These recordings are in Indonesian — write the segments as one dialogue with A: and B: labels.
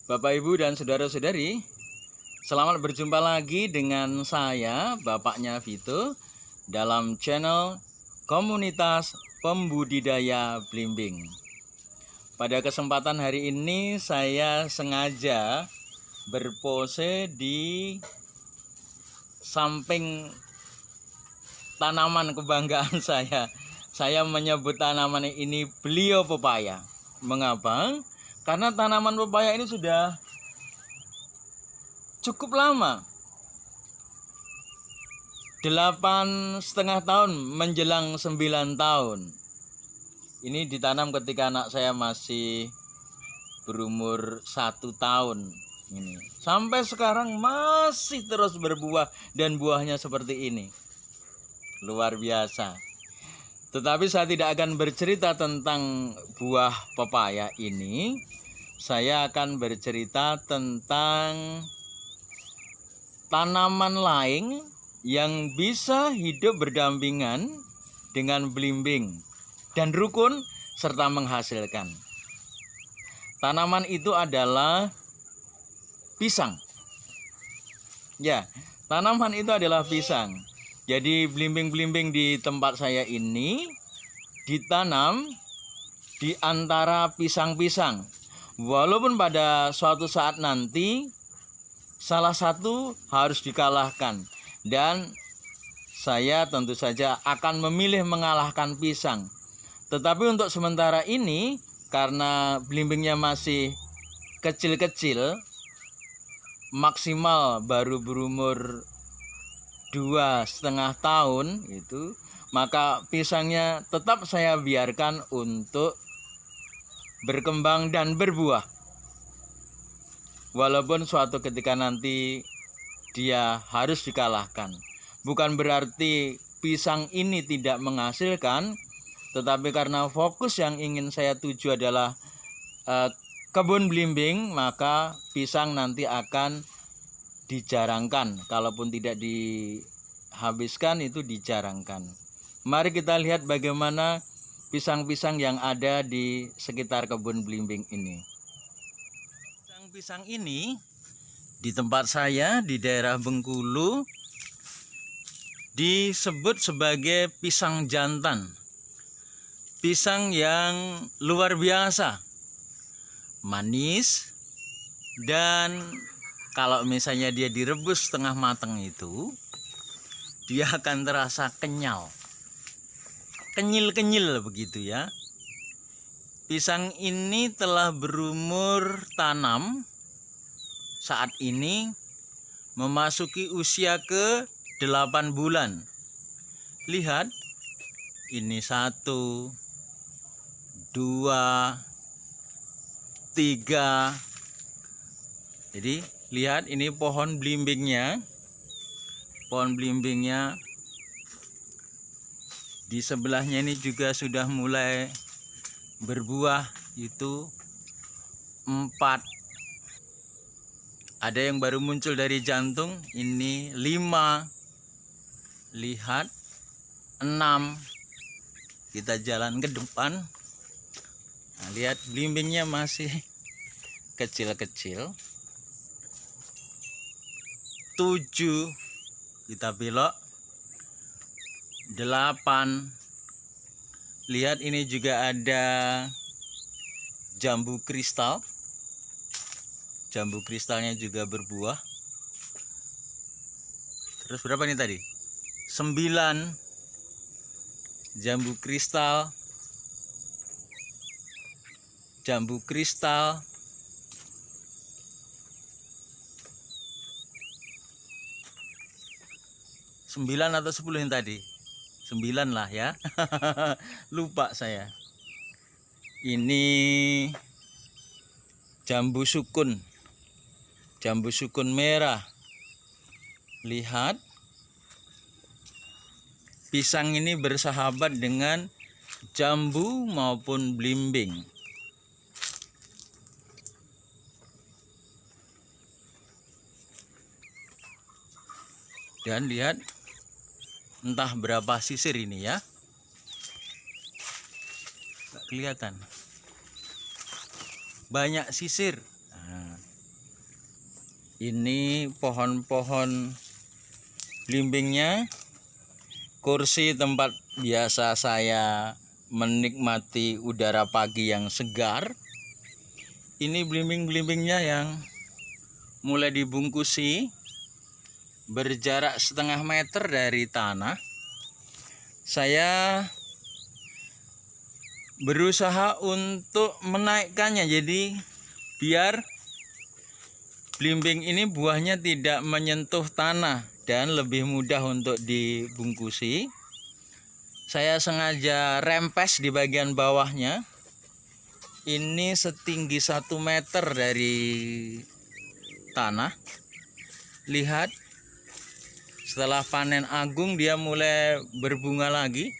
A: Bapak, Ibu, dan saudara-saudari, selamat berjumpa lagi dengan saya, Bapaknya Vito, dalam channel Komunitas Pembudidaya Blimbing. Pada kesempatan hari ini, saya sengaja berpose di samping tanaman kebanggaan saya. Saya menyebut tanaman ini beliau pepaya. Mengapa? Karena tanaman pepaya ini sudah cukup lama, 8,5 tahun menjelang 9 tahun. Ini ditanam ketika anak saya masih berumur 1 tahun. Ini sampai sekarang masih terus berbuah dan buahnya seperti ini. Luar biasa. Tetapi saya tidak akan bercerita tentang buah pepaya ini. Saya akan bercerita tentang tanaman lain yang bisa hidup berdampingan dengan belimbing dan rukun serta menghasilkan. Tanaman itu adalah pisang. Ya, tanaman itu adalah pisang. Jadi belimbing-belimbing di tempat saya ini ditanam di antara pisang-pisang. Walaupun pada suatu saat nanti salah satu harus dikalahkan, dan saya tentu saja akan memilih mengalahkan pisang. Tetapi untuk sementara ini, karena belimbingnya masih kecil-kecil, maksimal baru berumur 2,5 tahun itu, maka pisangnya tetap saya biarkan untuk berkembang dan berbuah. Walaupun suatu ketika nanti dia harus dikalahkan. Bukan berarti pisang ini tidak menghasilkan, tetapi karena fokus yang ingin saya tuju adalah kebun belimbing, maka pisang nanti akan dijarangkan. Kalaupun tidak dihabiskan, itu dijarangkan. Mari kita lihat bagaimana pisang-pisang yang ada di sekitar kebun belimbing ini. Pisang-pisang ini di tempat saya di daerah Bengkulu disebut sebagai pisang jantan. Pisang yang luar biasa, manis, dan kalau misalnya dia direbus setengah matang itu, dia akan terasa kenyal, kenyil-kenyil begitu ya. Pisang ini telah berumur tanam saat ini memasuki usia ke 8 bulan. Lihat, ini 1, 2, 3. Jadi lihat, ini pohon belimbingnya. Pohon belimbingnya di sebelahnya ini juga sudah mulai berbuah, itu 4. Ada yang baru muncul dari jantung, ini 5. Lihat, 6. Kita jalan ke depan. Nah, lihat belimbingnya masih kecil-kecil. 7, kita belok. 8. Lihat, ini juga ada jambu kristal. Jambu kristalnya juga berbuah. Terus berapa nih tadi? 9 jambu kristal. Jambu kristal. 9 atau 10 yang tadi? 9 lah ya. Lupa saya. Ini jambu sukun. Jambu sukun merah. Lihat, pisang ini bersahabat dengan jambu maupun belimbing. Dan lihat, entah berapa sisir ini ya. Nggak kelihatan. Banyak sisir. Nah, Ini pohon-pohon belimbingnya, kursi tempat biasa saya menikmati udara pagi yang segar. Ini belimbing-belimbingnya yang mulai dibungkusi, berjarak setengah meter dari tanah. Saya berusaha untuk menaikkannya, jadi biar belimbing ini buahnya tidak menyentuh tanah dan lebih mudah untuk dibungkusi. Saya sengaja rempes di bagian bawahnya. Ini setinggi 1 meter dari tanah. Lihat, setelah panen agung dia mulai berbunga lagi.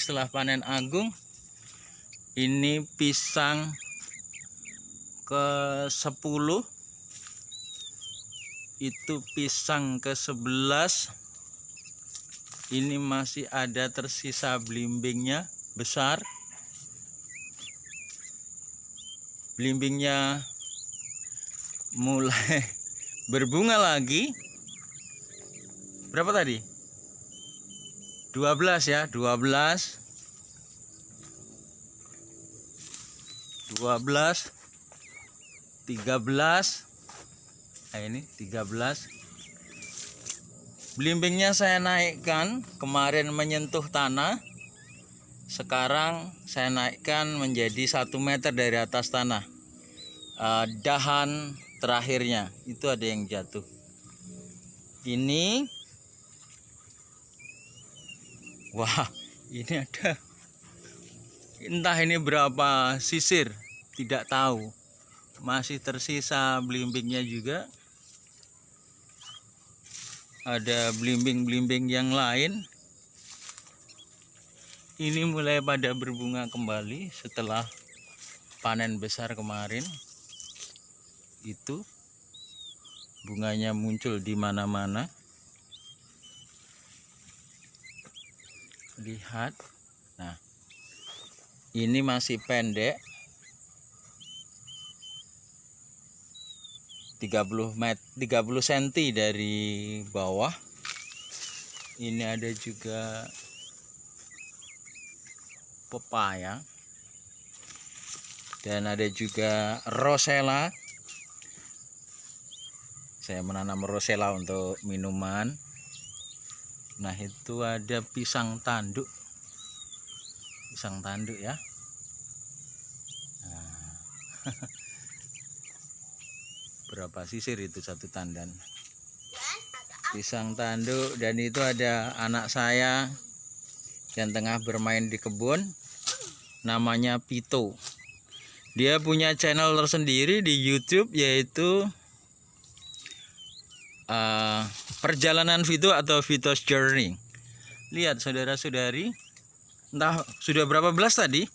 A: Setelah panen agung. Ini pisang ke-10, itu pisang ke-11. Ini masih ada tersisa belimbingnya besar. Belimbingnya mulai berbunga lagi. Berapa tadi? 12 ya, 12, 13. Nah, ini 13. Belimbingnya saya naikkan, kemarin menyentuh tanah. Sekarang saya naikkan menjadi 1 meter dari atas tanah. Dahan terakhirnya itu ada yang jatuh. Ini, wah, ini ada, entah ini berapa sisir, tidak tahu. Masih tersisa belimbingnya juga. Ada belimbing-belimbing yang lain. Ini mulai pada berbunga kembali setelah panen besar kemarin. Itu bunganya muncul di mana-mana. Lihat. Nah, ini masih pendek. 30 cm dari bawah. Ini ada juga pepaya. Dan ada juga rosella. Saya menanam rosella untuk minuman. Nah, itu ada pisang tanduk. Pisang tanduk ya. Nah. Berapa sisir itu satu tandan. Pisang tanduk. Dan itu ada anak saya yang tengah bermain di kebun, namanya Pito. Dia punya channel tersendiri di YouTube, yaitu Perjalanan Vito atau Vito's Journey. Lihat saudara-saudari, entah sudah berapa belas tadi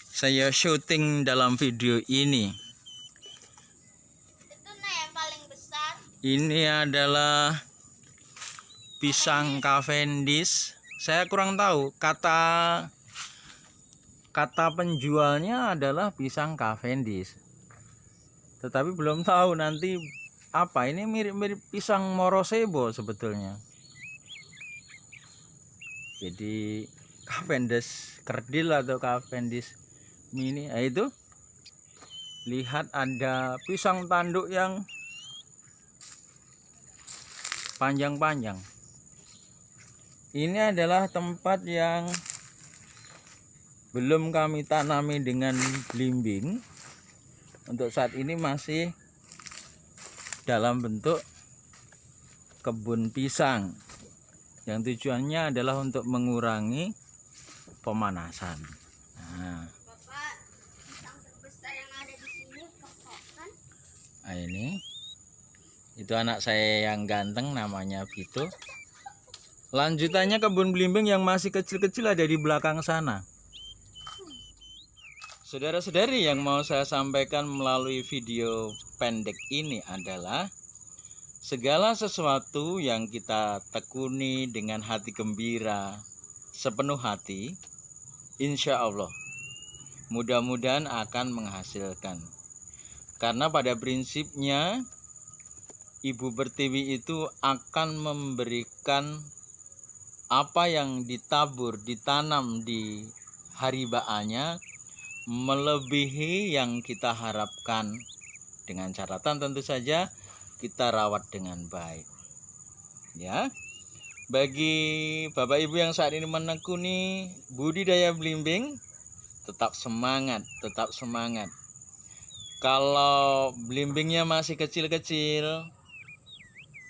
A: saya syuting dalam video ini. Ini adalah pisang Cavendish. Saya kurang tahu, kata penjualnya adalah pisang Cavendish. Tetapi belum tahu nanti apa. Ini mirip-mirip pisang Morosebo sebetulnya. Jadi Cavendish kerdil atau Cavendish mini. Nah, itu lihat ada pisang tanduk yang panjang-panjang. Ini adalah tempat yang belum kami tanami dengan belimbing. Untuk saat ini masih dalam bentuk kebun pisang, yang tujuannya adalah untuk mengurangi pemanasan. Nah,
B: Bapak, pisang terbesar yang ada di sini kepok kan?
A: Nah, ini itu anak saya yang ganteng, namanya Vito. Lanjutannya kebun belimbing yang masih kecil-kecil ada di belakang sana. Saudara-saudari, yang mau saya sampaikan melalui video pendek ini adalah segala sesuatu yang kita tekuni dengan hati gembira, sepenuh hati, insya Allah mudah-mudahan akan menghasilkan. Karena pada prinsipnya Ibu Pertiwi itu akan memberikan apa yang ditabur, ditanam di haribaannya melebihi yang kita harapkan. Dengan catatan tentu saja kita rawat dengan baik. Ya. Bagi Bapak Ibu yang saat ini menekuni budidaya belimbing, tetap semangat, tetap semangat. Kalau belimbingnya masih kecil-kecil,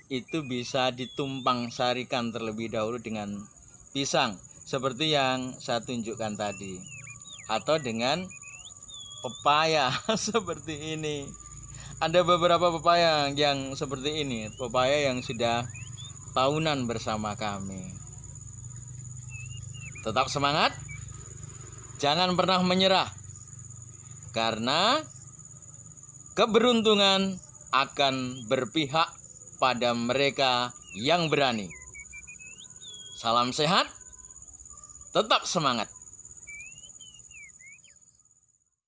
A: itu bisa ditumpang sarikan terlebih dahulu dengan pisang seperti yang saya tunjukkan tadi, atau dengan pepaya seperti ini. Ada beberapa pepaya yang seperti ini, pepaya yang sudah tahunan bersama kami. Tetap semangat, jangan pernah menyerah, karena keberuntungan akan berpihak pada mereka yang berani. Salam sehat, tetap semangat.